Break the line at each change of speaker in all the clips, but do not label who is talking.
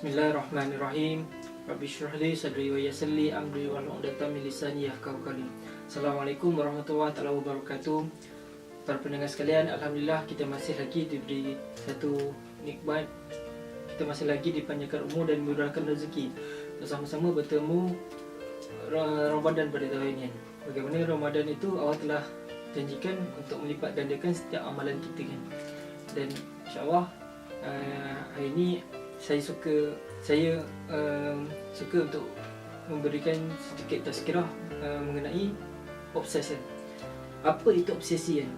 Bismillahirrahmanirrahim. Rabbi shrah li sadri wa yassir li amri wahlul 'uqdatam min lisani yafqahu qawli. Assalamualaikum warahmatullahi wabarakatuh. Para pendengar sekalian, alhamdulillah kita masih lagi diberi satu nikmat. Kita masih lagi dipanjangkan umur dan dimurahkan rezeki. Bersama-sama bertemu Ramadan pada tahun ini. Bagaimana Ramadan itu Allah telah janjikan untuk melipat gandakan setiap amalan kita kan. Dan insya-Allah hari ini saya suka untuk memberikan sedikit tazkirah mengenai obsesi. Apa itu obsesi kan?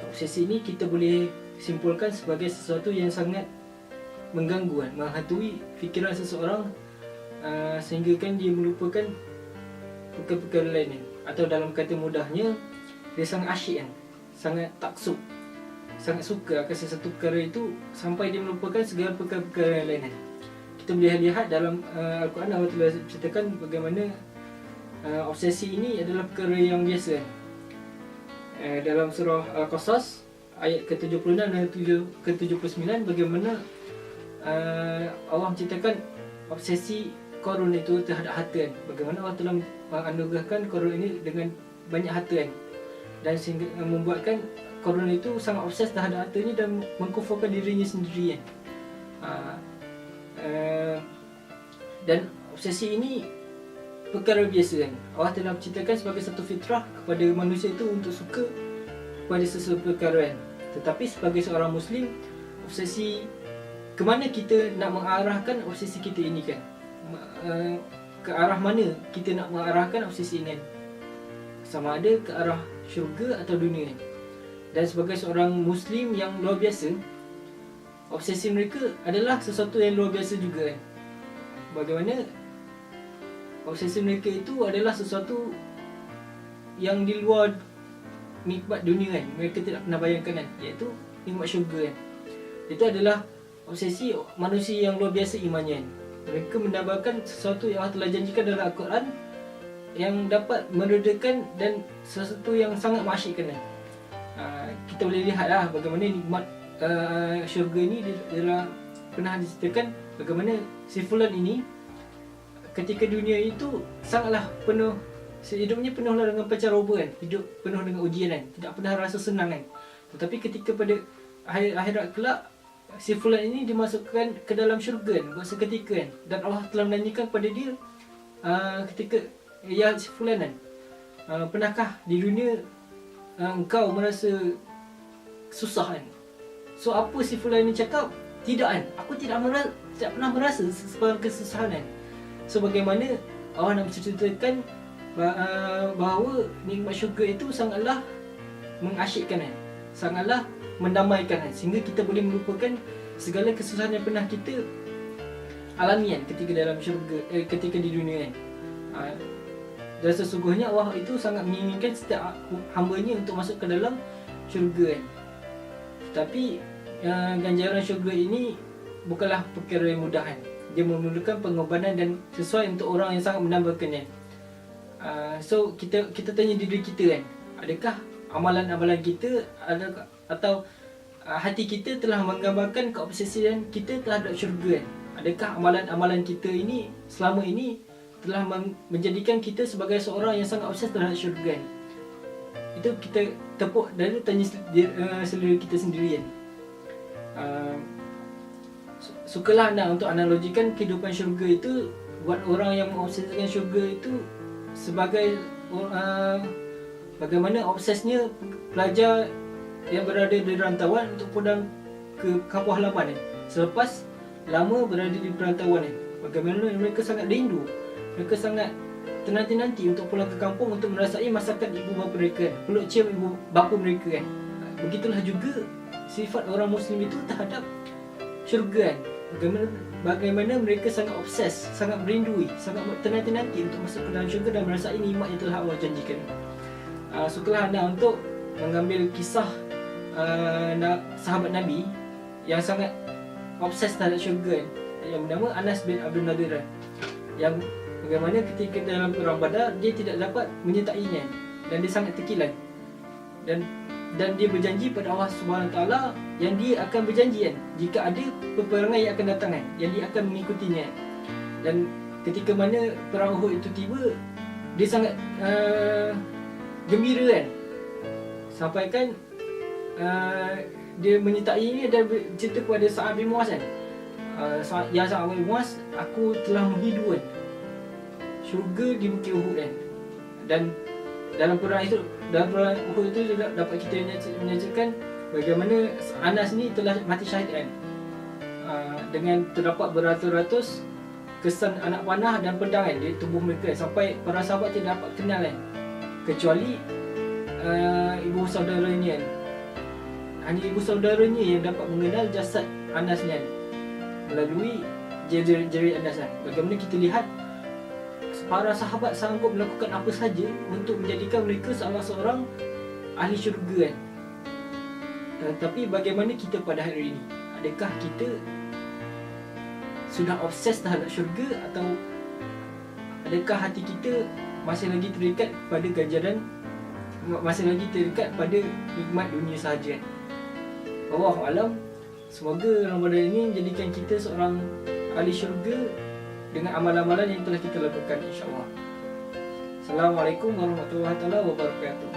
Obsesi ini kita boleh simpulkan sebagai sesuatu yang sangat mengganggu kan, menghantui fikiran seseorang sehingga kan dia melupakan perkara-perkara lain kan. Atau dalam kata mudahnya, dia sangat asyik kan, sangat taksub, sangat suka akan sesuatu perkara itu sampai dia melupakan segala perkara-perkara yang lain kan. Kita boleh lihat dalam Al-Quran, Allah telah ceritakan bagaimana obsesi ini adalah perkara yang biasa kan. Dalam surah Al-Qasas ayat ke-76 dan ke-79 bagaimana Allah menceritakan obsesi Qarun itu terhadap harta kan. Bagaimana Allah telah menganugerahkan Qarun ini dengan banyak harta kan, dan sehingga membuatkan Qarun itu sangat obses terhadap hartanya dan mengkufurkan dirinya sendiri kan. Dan obsesi ini perkara biasa kan. Allah telah menceritakan sebagai satu fitrah kepada manusia itu untuk suka kepada sesuatu perkara kan. Tetapi sebagai seorang Muslim, obsesi ke mana kita nak mengarahkan obsesi kita ini kan? Ke arah mana kita nak mengarahkan obsesi ini kan? Sama ada ke arah syurga atau dunia kan? Dan sebagai seorang Muslim yang luar biasa, obsesi mereka adalah sesuatu yang luar biasa juga kan. Bagaimana obsesi mereka itu adalah sesuatu yang di luar nikmat dunia kan. Mereka tidak pernah bayangkan kan, iaitu nikmat syurga kan. Itu adalah obsesi manusia yang luar biasa imannya kan. Mereka menambahkan sesuatu yang Allah telah janjikan dalam Al-Quran yang dapat meredakan dan sesuatu yang sangat mengasyikkan kan. Kita boleh lihatlah bagaimana nikmat syurga ini adalah pernah diceritakan bagaimana si fulan ini ketika dunia itu sangatlah penuh, hidupnya penuhlah dengan pancaroba kan, hidup penuh dengan ujian kan, tidak pernah rasa senang kan. Tetapi ketika pada akhirat kelak, si fulan ini dimasukkan ke dalam syurga kan, buat seketika kan. Dan Allah telah menanyakan pada dia ketika, ya si fulan kan, pernahkah di dunia engkau merasa susah kan? So apa si fulan ini cakap? Tidak kan, aku tidak pernah merasa sebarang kesusahan kan. So bagaimana Allah nak menceritakan bahawa nikmat syurga itu sangatlah mengasyikkan kan, sangatlah mendamaikan kan, sehingga kita boleh melupakan segala kesusahan yang pernah kita alami kan ketika dalam syurga, ketika di dunia kan. Dan sesungguhnya Allah itu sangat menginginkan setiap hamba-Nya untuk masuk ke dalam syurga kan. Tapi ganjaran syurga ini bukanlah perkara yang mudah kan. Dia memerlukan pengorbanan dan sesuai untuk orang yang sangat mendambakannya. So kita tanya diri kita kan, adakah amalan-amalan kita atau hati kita telah menggambarkan keobsesian kita terhadap syurga kan? Adakah amalan-amalan kita ini selama ini telah menjadikan kita sebagai seorang yang sangat obses terhadap syurga kan? Itu kita tepuk dan tanya selera kita sendiri kan. Sukalah anda untuk analogikan kehidupan syurga itu buat orang yang mengobsesikan syurga itu sebagai bagaimana obsesnya pelajar yang berada di rantauan untuk pulang ke kampung halaman selepas lama berada di perantauan bagaimana mereka sangat rindu, mereka sangat ternanti-nanti untuk pulang ke kampung untuk merasai masakan ibu bapa mereka, peluk cium ibu bapa mereka kan. Begitulah juga sifat orang Muslim itu terhadap syurga kan. Bagaimana mereka sangat obses, sangat merindui, sangat ternanti-nanti untuk masuk ke dalam syurga dan merasai nikmat yang telah Allah janjikan. Sukalah anda untuk mengambil kisah sahabat Nabi yang sangat obses terhadap syurga yang bernama Anas bin Abdul Nadir, yang bagaimana ketika dalam perang Badar dia tidak dapat menyertainya dan dia sangat terkilan. dan dia berjanji pada Allah Subhanahu Taala yang dia akan berjanji kan, jika ada peperangan yang akan datang kan, yang dia akan mengikutinya. Dan ketika mana perang Uhud itu tiba, dia sangat gembira kan, sampai kan dia menyertai ini dan cerita kepada Sa'ad bin Mu'az kan, ya Sa'ad bin Mu'az, aku telah menghidu kan syurga di Bukit Uhud kan. Dan dalam perang Uhud itu dapat kita menyaksikan bagaimana Anas ni telah mati syahid kan, dengan terdapat beratus-ratus kesan anak panah dan pedang kan di tubuh mereka, sampai para sahabat tidak dapat kenal kan, kecuali ibu saudaranya kan. Hanya ibu saudaranya yang dapat mengenal jasad Anas ni kan, melalui jari Anas kan. Bagaimana kita lihat para sahabat sanggup melakukan apa saja untuk menjadikan mereka salah seorang ahli syurga kan. Tapi bagaimana kita pada hari ini? Adakah kita sudah obses terhadap syurga, atau adakah hati kita masih lagi terikat pada ganjaran, masih lagi terikat pada nikmat dunia sahaja? Wallahu alam. Semoga Ramadan ini menjadikan kita seorang ahli syurga dengan amalan-amalan yang telah kita lakukan, insya-Allah. Assalamualaikum warahmatullahi wabarakatuh.